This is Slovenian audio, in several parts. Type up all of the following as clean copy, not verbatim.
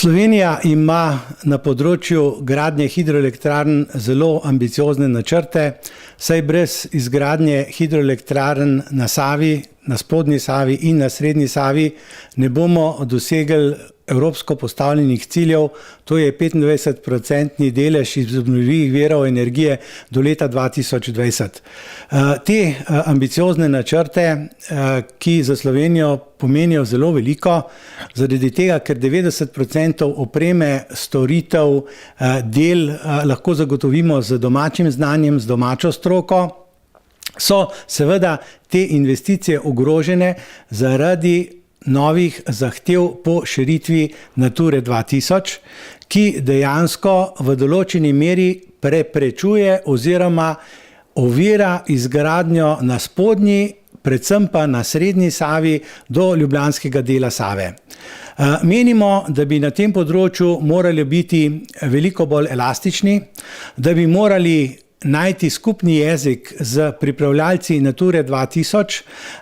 Slovenija ima na področju gradnje hidroelektrarn zelo ambiciozne načrte, saj brez izgradnje hidroelektrarn na Savi, na spodnji Savi in na srednji Savi ne bomo dosegli evropsko postavljenih ciljev, to je 25% delež iz obnovljivih virov energije do leta 2020. Te ambiciozne načrte, ki za Slovenijo pomenijo zelo veliko, zaradi tega, ker 90% opreme, storitev, del lahko zagotovimo z domačim znanjem, z domačo stroko, so seveda te investicije ogrožene zaradi novih zahtev po širitvi Nature 2000, ki dejansko v določeni meri preprečuje oziroma ovira izgradnjo na spodnji, predvsem pa na srednji Savi do ljubljanskega dela Save. Menimo, da bi na tem področju morali biti veliko bolj elastični, da bi morali najti skupni jezik z pripravljalci Nature 2000,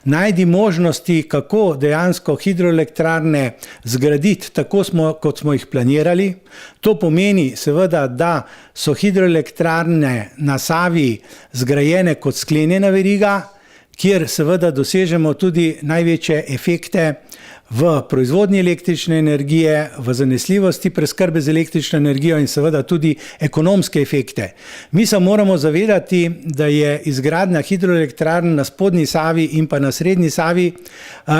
najti možnosti, kako dejansko hidroelektrarne zgraditi tako, kot smo jih planirali. To pomeni seveda, da so hidroelektrarne na Savi zgrajene kot sklenjena veriga, kjer seveda dosežemo tudi največje efekte v proizvodnji električne energije, v zanesljivosti preskrbe z električno energijo in seveda tudi ekonomske efekte. Mi se moramo zavedati, da je izgradnja hidroelektrarn na spodnji Savi in pa na srednji Savi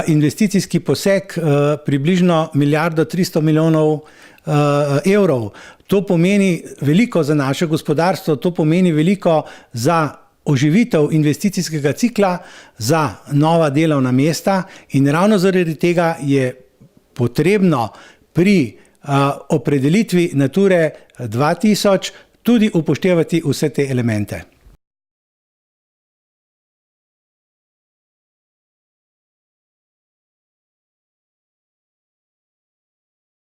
investicijski poseg približno 1,3 milijarde evrov. To pomeni veliko za naše gospodarstvo, to pomeni veliko za oživitev investicijskega cikla, za nova delovna mesta in ravno zaradi tega je potrebno pri opredelitvi Nature 2000 tudi upoštevati vse te elemente.